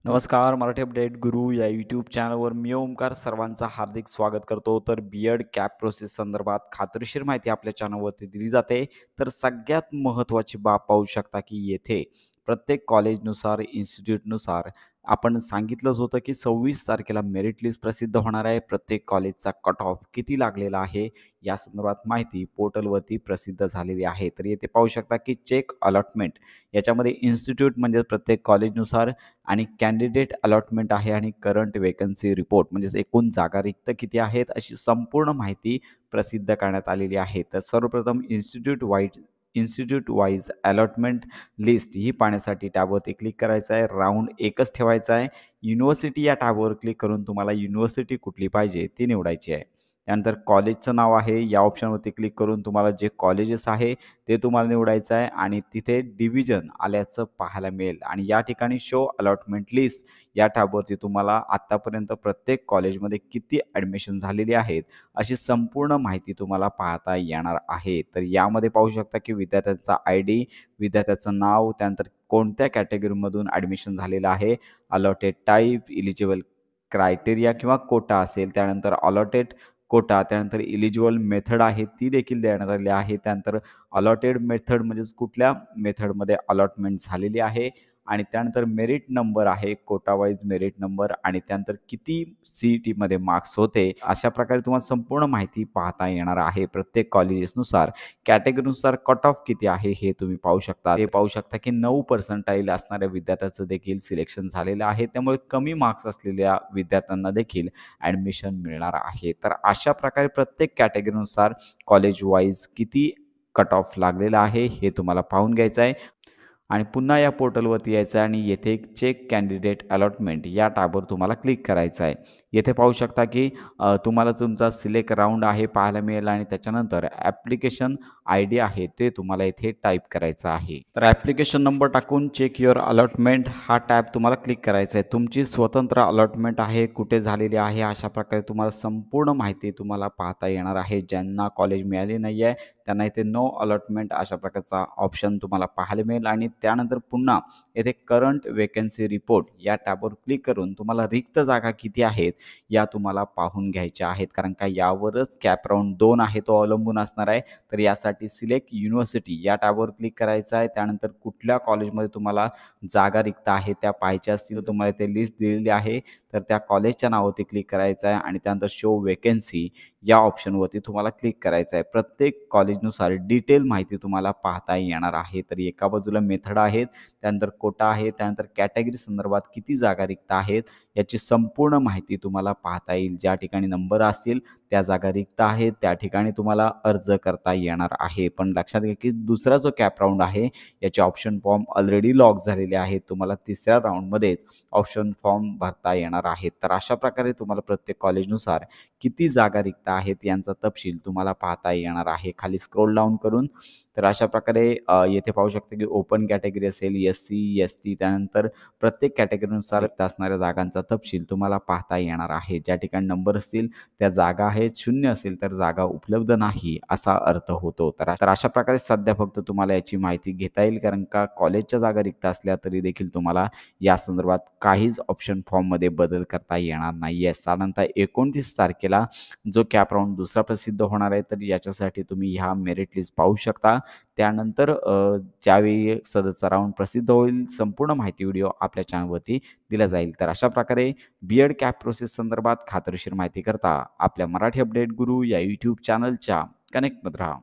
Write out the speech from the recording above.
नमस्कार. मराठी अपडेट गुरु या यूट्यूब चॅनलवर मी ओमकार सर्वांचं हार्दिक स्वागत करतो. तर बी-एड कॅप प्रोसेस संदर्भात खात्रीशीर माहिती आपल्या चॅनलवरती दिली जाते. तर सगळ्यात महत्त्वाची बाब पाहू शकता, की येथे प्रत्येक कॉलेजनुसार, इन्स्टिट्यूटनुसार आपण सांगितलंच होतं, की 26 तारखेला मेरिट लिस्ट प्रसिद्ध होणार आहे. प्रत्येक कॉलेजचा कट ऑफ किती लागलेला आहे, या संदर्भात माहिती पोर्टलवरती प्रसिद्ध झालेली आहे. तर येथे पाहू शकता, की चेक अलॉटमेंट याच्यामध्ये इन्स्टिट्यूट म्हणजे प्रत्येक कॉलेजनुसार आणि कॅन्डिडेट अलॉटमेंट आहे आणि करंट वेकन्सी रिपोर्ट म्हणजेच एकूण जागा रिक्त किती आहेत अशी संपूर्ण माहिती प्रसिद्ध करण्यात आलेली आहे. तर सर्वप्रथम इन्स्टिट्यूट वाईज अलॉटमेंट लिस्ट ही पाहण्यासाठी टॅबवरती क्लिक करायचं आहे. राऊंड एकच ठेवायचा आहे. युनिव्हर्सिटी या टॅबवर क्लिक करून तुम्हाला युनिव्हर्सिटी कुठली पाहिजे ती निवडायची आहे. त्यानंतर कॉलेजचं नाव आहे या ऑप्शनवरती क्लिक करून तुम्हाला जे कॉलेजेस आहे ते तुम्हाला निवडायचं आहे आणि तिथे डिव्हिजन आल्याचं पाहायला मिळेल आणि या ठिकाणी शो अलॉटमेंट लिस्ट या टॅबवरती तुम्हाला आत्तापर्यंत प्रत्येक कॉलेजमध्ये किती ॲडमिशन झालेली आहेत अशी संपूर्ण माहिती तुम्हाला पाहता येणार आहे. तर यामध्ये पाहू शकता की विद्यार्थ्यांचा ID, विद्यार्थ्याचं नाव, त्यानंतर कोणत्या कॅटेगरीमधून ॲडमिशन झालेलं आहे, अलॉटेड टाईप, इलिजिबल क्रायटेरिया किंवा कोटा असेल, त्यानंतर अलॉटेड कोटा, त्यानंतर इलिजिबल मेथड आहे ती देखील देण्यात आली आहे. त्यानंतर अलॉटेड मेथड म्हणजेच कुठल्या मेथडमध्ये अलॉटमेंट झालेली आहे आणि त्यानंतर मेरिट नंबर आहे, कोटा वाईज मेरिट नंबर आणि त्यानंतर किती CETमध्ये मार्क्स होते. अशा प्रकारे तुम्हाला संपूर्ण माहिती पाहता येणार आहे. प्रत्येक कॉलेजेसनुसार, कॅटेगरीनुसार कट ऑफ किती आहे हे तुम्ही पाहू शकता. ते पाहू शकता की 9 पर्सेंटाईल असणाऱ्या विद्यार्थ्याचं देखील सिलेक्शन झालेलं आहे. त्यामुळे कमी मार्क्स असलेल्या विद्यार्थ्यांना देखील ॲडमिशन मिळणार आहे. तर अशा प्रकारे प्रत्येक कॅटेगरीनुसार कॉलेज वाईज किती कट ऑफ लागलेला आहे हे तुम्हाला पाहून घ्यायचं आहे आणि पुन्हा या पोर्टलवरती यायचं आहे आणि येथे एक चेक कॅन्डिडेट अलॉटमेंट या टॅबवर तुम्हाला क्लिक करायचं आहे. येथे पाहू शकता की तुम्हाला तुमचा सिलेक्ट राउंड आहे पाहायला मिळेल आणि त्याच्यानंतर ॲप्लिकेशन ID आहे ते तुम्हाला इथे टाईप करायचा आहे. तर ॲप्लिकेशन नंबर टाकून चेक युअर अलॉटमेंट हा टॅब तुम्हाला क्लिक करायचा आहे. तुमची स्वतंत्र अलॉटमेंट आहे, कुठे झालेली आहे, अशा प्रकारे तुम्हाला संपूर्ण माहिती तुम्हाला पाहता येणार आहे. ज्यांना कॉलेज मिळाले नाही आहे त्यांना इथे नो अलॉटमेंट अशा प्रकारचा ऑप्शन तुम्हाला पाहायला मिळेल आणि त्यानंतर पुन्हा येथे करंट वेकन्सी रिपोर्ट या टॅबवर क्लिक करून तुम्हाला रिक्त जागा किती आहेत या तुम्हाला पाहून घ्यायच्या आहेत. कारण का यावरच कॅप राऊंड 2 आहे तो अवलंबून असणार आहे. तर यासाठी सिलेक्ट युनिव्हर्सिटी या टॅबवर क्लिक करायचं आहे. त्यानंतर कुठल्या कॉलेजमध्ये तुम्हाला जागा रिक्त आहे त्या पाहायच्या असतील तर तुम्हाला इथे लिस्ट दिलेली आहे. तर त्या कॉलेजच्या नावावरती क्लिक करायचं आहे आणि त्यानंतर शो वेकन्सी या ऑप्शनवरती तुम्हाला क्लिक करायचं आहे. प्रत्येक कॉलेजनुसार डिटेल माहिती तुम्हाला पाहता येणार आहे. तर एका बाजूला मेथड आहेत, त्यानंतर कोटा आहे, त्यानंतर कॅटेगरी संदर्भात किती जागा रिक्त आहेत याची संपूर्ण माहिती तुम्हाला पाहता येईल. ज्या ठिकाणी नंबर असतील त्या जागा रिक्त आहेत त्या ठिकाणी तुम्हाला अर्ज करता येणार आहे. पण लक्षात घ्या की दुसरा जो कॅप राऊंड आहे याचे ऑप्शन फॉर्म ऑलरेडी लॉक झालेले आहेत. तुम्हाला तिसऱ्या राऊंडमध्येच ऑप्शन फॉर्म भरता येणार आहेत. तर अशा प्रकारे तुम्हाला प्रत्येक कॉलेजनुसार किती जागा रिक्त आहेत यांचा तपशील तुम्हाला पाहता येणार आहे. खाली स्क्रोल डाऊन करून तर अशा प्रकारे येथे पाहू शकता की ओपन कॅटेगरी असेल, SC, ST त्यानंतर प्रत्येक कॅटेगरीनुसार रिक्त असणाऱ्या जागांचा तपशील तुम्हाला पाहता येणार आहे. ज्या ठिकाणी नंबर असतील त्या जागा आहेत, 0 असेल तर जागा उपलब्ध नाही असा अर्थ होतो. तर अशा प्रकारे सध्या फक्त तुम्हाला याची माहिती घेता येईल कारण का कॉलेजच्या जागा रिक्त असल्या तरी देखील तुम्हाला या संदर्भात काहीच ऑप्शन फॉर्ममध्ये बदल करता येणार नाही आहे. साधारणतः 29 तारखेला जो कॅप राऊंड दुसरा प्रसिद्ध होणार आहे तर याच्यासाठी तुम्ही ह्या मेरिट लिस्ट पाहू शकता. त्यानंतर ज्यावेळी सदरचा राऊंड प्रसिद्ध होईल संपूर्ण माहिती व्हिडिओ आपल्या चॅनलवरती दिला जाईल. तर अशा प्रकारे बी-एड कॅप प्रोसेस संदर्भात खात्रीशीर माहिती करता आपल्या मराठी अपडेट गुरु या यूट्यूब चॅनलच्या कनेक्टमध्ये राहा.